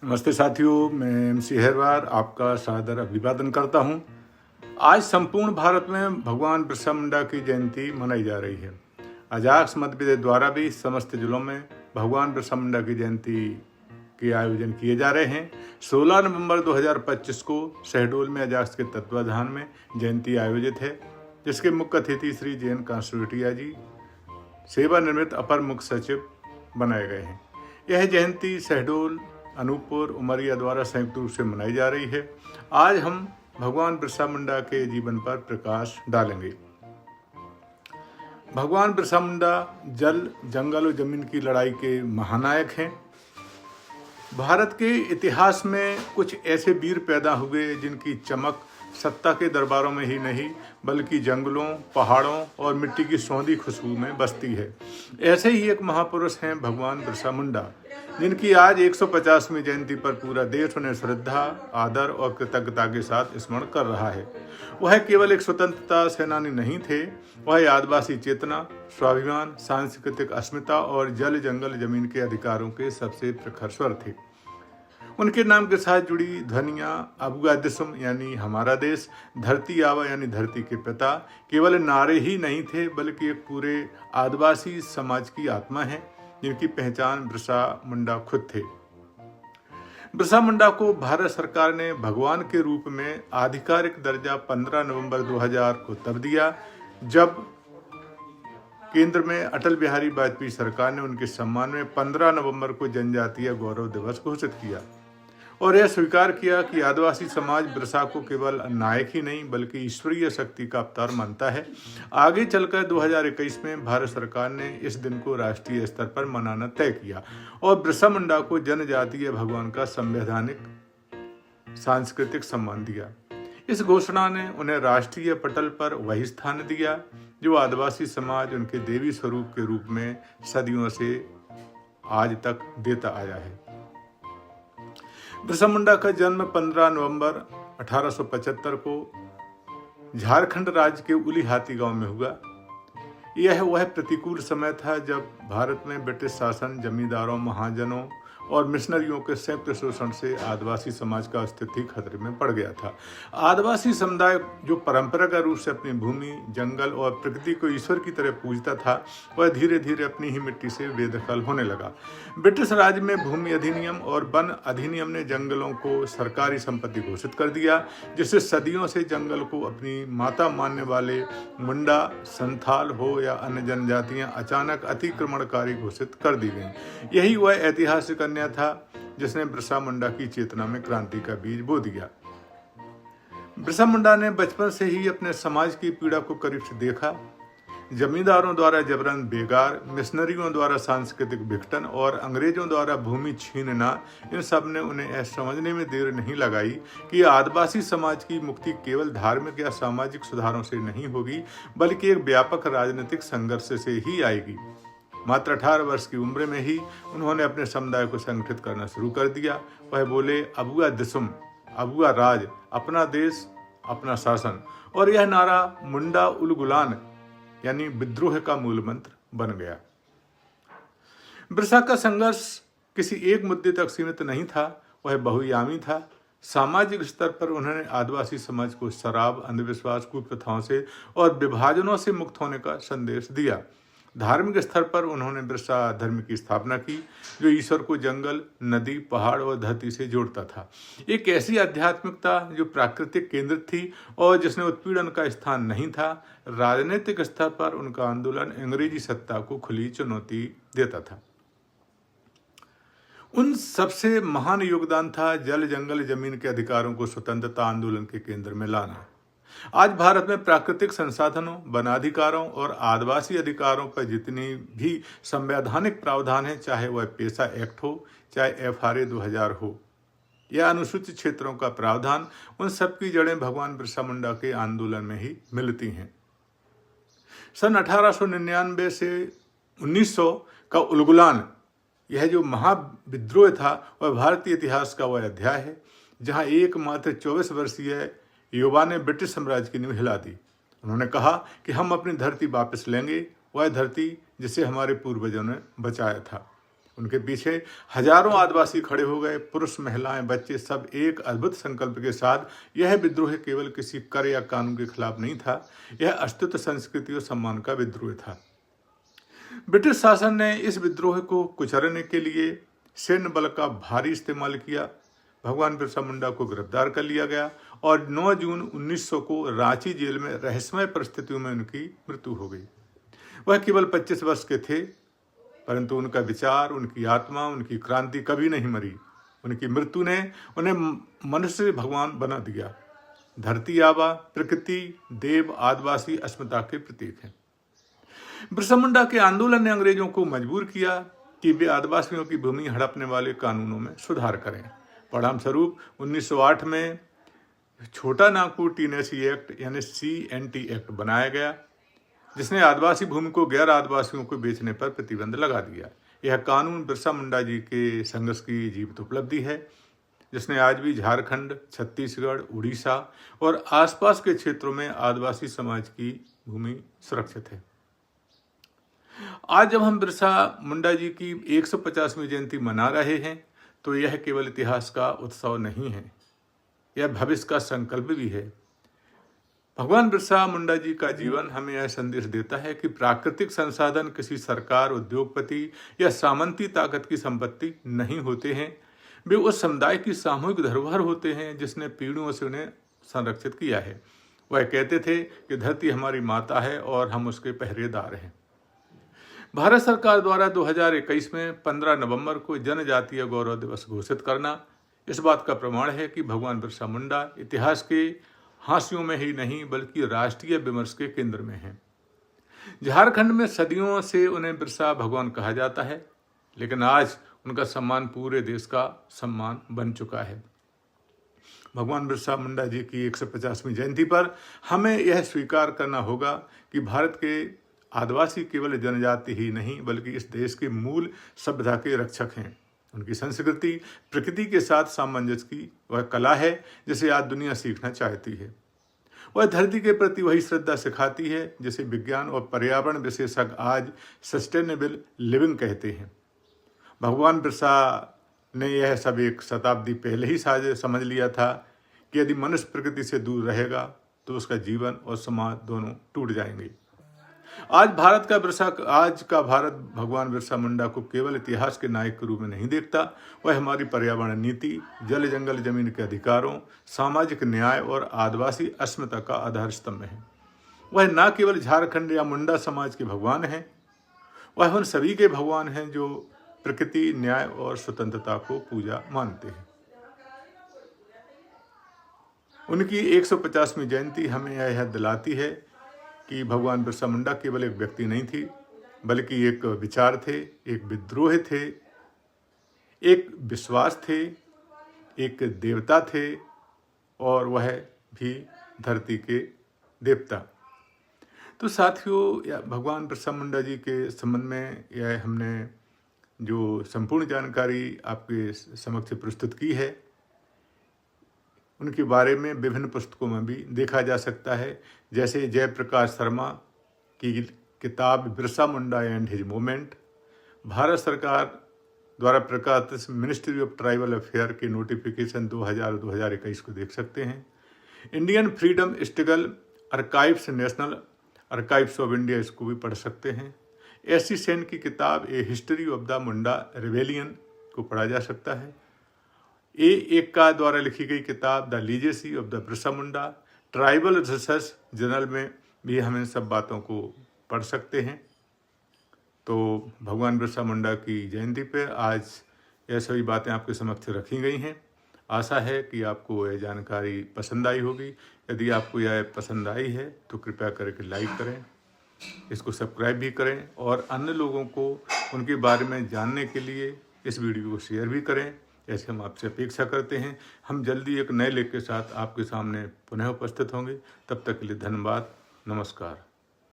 नमस्ते साथियों, मैं MC हेरवार आपका सादर अभिवादन करता हूं। आज संपूर्ण भारत में भगवान बिरसा मुंडा की जयंती मनाई जा रही है। अजाक्स मध्य प्रदेश द्वारा भी समस्त जिलों में भगवान बिरसा मुंडा की जयंती के आयोजन किए जा रहे हैं। 16 नवंबर 2025 को शहडोल में अजाक्स के तत्वाधान में जयंती आयोजित है, जिसके मुख्य अतिथि श्री जैन कांसुरेटिया जी सेवानिवृत्त अपर मुख्य सचिव बनाए गए हैं। यह जयंती शहडोल, अनूपपुर, उमरिया द्वारा संयुक्त रूप से मनाई जा रही है। आज हम भगवान बिरसा मुंडा के जीवन पर प्रकाश डालेंगे। भगवान बिरसा मुंडा जल, जंगल और जमीन की लड़ाई के महानायक हैं। भारत के इतिहास में कुछ ऐसे वीर पैदा हुए जिनकी चमक सत्ता के दरबारों में ही नहीं बल्कि जंगलों, पहाड़ों और मिट्टी की सौंधी खुशबू में बसती है। ऐसे ही एक महापुरुष हैं भगवान बिरसा मुंडा, जिनकी आज 150वीं जयंती पर पूरा देश उन्हें श्रद्धा, आदर और कृतज्ञता के साथ स्मरण कर रहा है। वह केवल एक स्वतंत्रता सेनानी नहीं थे, वह आदिवासी चेतना, स्वाभिमान, सांस्कृतिक अस्मिता और जल, जंगल, जमीन के अधिकारों के सबसे प्रखर स्वर थे। उनके नाम के साथ जुड़ी ध्वनियाँ अबुआ दिसुम यानी हमारा देश, धरती आवा यानी धरती के पिता केवल नारे ही नहीं थे बल्कि एक पूरे आदिवासी समाज की आत्मा है, जिनकी पहचान बिरसा मुंडा खुद थे। बिरसा मुंडा को भारत सरकार ने भगवान के रूप में आधिकारिक दर्जा 15 नवंबर 2000 को तब दिया, जब केंद्र में अटल बिहारी वाजपेयी सरकार ने उनके सम्मान में 15 नवंबर को जनजातीय गौरव दिवस घोषित किया और यह स्वीकार किया कि आदिवासी समाज बिरसा को केवल नायक ही नहीं बल्कि ईश्वरीय शक्ति का अवतार मानता है। आगे चलकर 2021 में भारत सरकार ने इस दिन को राष्ट्रीय स्तर पर मनाना तय किया और बिरसा मुंडा को जनजातीय भगवान का संवैधानिक सांस्कृतिक सम्मान दिया। इस घोषणा ने उन्हें राष्ट्रीय पटल पर वही स्थान दिया जो आदिवासी समाज उनके देवी स्वरूप के रूप में सदियों से आज तक देता आया है। बिरसा मुंडा का जन्म 15 नवंबर 1875 को झारखंड राज्य के उलीहाती गांव में हुआ। यह वह प्रतिकूल समय था जब भारत में ब्रिटिश शासन जमींदारों, महाजनों और मिशनरियों के संयुक्त शोषण से आदिवासी समाज का अस्तित्व खतरे में पड़ गया था। आदिवासी समुदाय जो परंपरागत रूप से अपनी भूमि, जंगल और प्रकृति को ईश्वर की तरह पूजता था, वह धीरे धीरे अपनी ही मिट्टी से बेदखल होने लगा। ब्रिटिश राज में भूमि अधिनियम और वन अधिनियम ने जंगलों को सरकारी संपत्ति घोषित कर दिया, जिससे सदियों से जंगल को अपनी माता मानने वाले मुंडा, संथाल हो या अन्य जनजातियां अचानक अतिक्रमणकारी घोषित कर दी गई। यही वह ऐतिहासिक अन्याय था जिसने बिरसा मुंडा की चेतना में क्रांति का बीज बो दिया। बिरसा मुंडा ने बचपन से ही अपने समाज की पीड़ा को करीब से देखा। जमींदारों द्वारा जबरन बेगार, मिशनरियों द्वारा सांस्कृतिक विघटन और अंग्रेजों द्वारा भूमि छीनना, इन सब ने उन्हें यह समझने में देर नहीं लगाई कि आदिवासी समाज की मुक्ति केवल धार्मिक या सामाजिक सुधारों से नहीं होगी बल्कि एक व्यापक राजनीतिक संघर्ष से ही आएगी। मात्र 18 वर्ष की उम्र में ही उन्होंने अपने समुदाय को संगठित करना शुरू कर दिया। वह बोले, अबुआ दिसुम, अबुआ राज, अपना देश, अपना शासन, और यह नारा मुंडा उलगुलान यानी विद्रोह का मूल मंत्र बन गया। बिरसा का संघर्ष किसी एक मुद्दे तक सीमित नहीं था, वह बहुआयामी था। सामाजिक स्तर पर उन्होंने आदिवासी समाज को शराब, अंधविश्वास, कुप्रथाओं से और विभाजनों से मुक्त होने का संदेश दिया। धार्मिक स्तर पर उन्होंने बिरसा धर्म की स्थापना की जो ईश्वर को जंगल, नदी, पहाड़ और धरती से जोड़ता था। एक ऐसी आध्यात्मिकता जो प्राकृतिक केंद्रित थी और जिसने उत्पीड़न का स्थान नहीं था। राजनीतिक स्तर पर उनका आंदोलन अंग्रेजी सत्ता को खुली चुनौती देता था। उन सबसे महान योगदान था जल, जंगल, जमीन के अधिकारों को स्वतंत्रता आंदोलन के केंद्र में लाना। आज भारत में प्राकृतिक संसाधनों, वनाधिकारों और आदिवासी अधिकारों पर जितनी भी संवैधानिक प्रावधान है, चाहे वह पेशा एक्ट हो, चाहे FRA 2000 हो या अनुसूचित क्षेत्रों का प्रावधान, उन सब की जड़ें भगवान बिरसा मुंडा के आंदोलन में ही मिलती हैं। सन 1899 से 1900 का उलगुलान, यह जो महाविद्रोह था, वह भारतीय इतिहास का वह अध्याय है जहां एकमात्र 24 वर्षीय युवा ने ब्रिटिश साम्राज्य की नींव हिला दी। उन्होंने कहा कि हम अपनी धरती वापस लेंगे, वह धरती जिसे हमारे पूर्वजों ने बचाया था। उनके पीछे हजारों आदिवासी खड़े हो गए। पुरुष, महिलाएं, बच्चे सब एक अद्भुत संकल्प के साथ। यह विद्रोह केवल किसी कर या कानून के खिलाफ नहीं था, यह अस्तित्व, संस्कृति और सम्मान का विद्रोह था। ब्रिटिश शासन ने इस विद्रोह को कुचलने के लिए सैन्य बल का भारी इस्तेमाल किया। भगवान बिरसा मुंडा को गिरफ्तार कर लिया गया और 9 जून 1900 को रांची जेल में रहस्यमय परिस्थितियों में उनकी मृत्यु हो गई। वह केवल 25 वर्ष के थे, परंतु उनका विचार, उनकी आत्मा, उनकी क्रांति कभी नहीं मरी। उनकी मृत्यु ने उन्हें मनुष्य से भगवान बना दिया। धरती आबा, प्रकृति, देव, आदिवासी अस्मिता के प्रतीक हैं। बिरसा मुंडा के आंदोलन ने अंग्रेजों को मजबूर किया कि वे आदिवासियों की भूमि हड़पने वाले कानूनों में सुधार करें। परिणाम स्वरूप 1908 में छोटा नागपुर टीनेसी एक्ट यानी CNT एक्ट बनाया गया, जिसने आदिवासी भूमि को गैर आदिवासियों को बेचने पर प्रतिबंध लगा दिया। यह कानून बिरसा मुंडा जी के संघर्ष की जीवित उपलब्धि है, जिसने आज भी झारखंड, छत्तीसगढ़, उड़ीसा और आसपास के क्षेत्रों में आदिवासी समाज की भूमि सुरक्षित है। आज जब हम बिरसा मुंडा जी की 150वीं जयंती मना रहे हैं, तो यह केवल इतिहास का उत्सव नहीं है, यह भविष्य का संकल्प भी है। भगवान बिरसा मुंडा जी का जीवन हमें यह संदेश देता है कि प्राकृतिक संसाधन किसी सरकार, उद्योगपति या सामंती ताकत की संपत्ति नहीं होते हैं। वे उस समुदाय की सामूहिक धरोहर होते हैं जिसने पीढ़ियों से उन्हें संरक्षित किया है। वह कहते थे कि धरती हमारी माता है और हम उसके पहरेदार हैं। भारत सरकार द्वारा 2021 में 15 नवंबर को जनजातीय गौरव दिवस घोषित करना इस बात का प्रमाण है कि भगवान बिरसा मुंडा इतिहास के हाशियों में ही नहीं बल्कि राष्ट्रीय विमर्श के केंद्र में हैं। झारखंड में सदियों से उन्हें बिरसा भगवान कहा जाता है, लेकिन आज उनका सम्मान पूरे देश का सम्मान बन चुका है। भगवान बिरसा मुंडा जी की 150वीं जयंती पर हमें यह स्वीकार करना होगा कि भारत के आदिवासी केवल जनजाति ही नहीं बल्कि इस देश के मूल सभ्यता के रक्षक हैं। उनकी संस्कृति प्रकृति के साथ सामंजस्य की वह कला है जिसे आज दुनिया सीखना चाहती है। वह धरती के प्रति वही श्रद्धा सिखाती है जिसे विज्ञान और पर्यावरण विशेषज्ञ आज सस्टेनेबल लिविंग कहते हैं। भगवान बिरसा ने यह सब एक शताब्दी पहले ही समझ लिया था कि यदि मनुष्य प्रकृति से दूर रहेगा तो उसका जीवन और समाज दोनों टूट जाएंगे। आज का भारत भगवान बिरसा मुंडा को केवल इतिहास के नायक के रूप में नहीं देखता, वह हमारी पर्यावरण नीति, जल जंगल जमीन के अधिकारों, सामाजिक न्याय और आदिवासी अस्मिता का आधार स्तंभ है। वह न केवल झारखंड या मुंडा समाज के भगवान हैं, वह उन सभी के भगवान हैं जो प्रकृति, न्याय और स्वतंत्रता को पूजा मानते हैं। उनकी 150वीं जयंती हमें यह याद दिलाती है कि भगवान बिरसा मुंडा केवल एक व्यक्ति नहीं थी बल्कि एक विचार थे, एक विद्रोह थे, एक विश्वास थे, एक देवता थे और वह भी धरती के देवता। तो साथियों, भगवान बिरसा मुंडा जी के संबंध में यह हमने जो संपूर्ण जानकारी आपके समक्ष प्रस्तुत की है, उनके बारे में विभिन्न पुस्तकों में भी देखा जा सकता है, जैसे जयप्रकाश शर्मा की किताब Birsa Munda and his movement, Bharat सरकार द्वारा प्रकाशित मिनिस्ट्री ऑफ ट्राइबल अफेयर के नोटिफिकेशन 2000-2021 को देख सकते हैं। Indian freedom struggle archives, national archives of India, इसको भी पढ़ सकते हैं। एस.सी. सेन की किताब a history of the Munda rebellion को पढ़ा जा सकता है। A.Ekka द्वारा लिखी गई किताब the legacy of the Birsa Munda, tribal research journal में भी हम इन सब बातों को पढ़ सकते हैं। तो भगवान बिरसा मुंडा की जयंती पे आज यह सभी बातें आपके समक्ष रखी गई हैं। आशा है कि आपको यह जानकारी पसंद आई होगी। यदि आपको यह पसंद आई है तो कृपया करके लाइक करें, इसको सब्सक्राइब भी करें और अन्य लोगों को उनके बारे में जानने के लिए इस वीडियो को शेयर भी करें, ऐसे हम आपसे अपेक्षा करते हैं। हम जल्दी एक नए लेख के साथ आपके सामने पुनः उपस्थित होंगे। तब तक के लिए धन्यवाद, नमस्कार।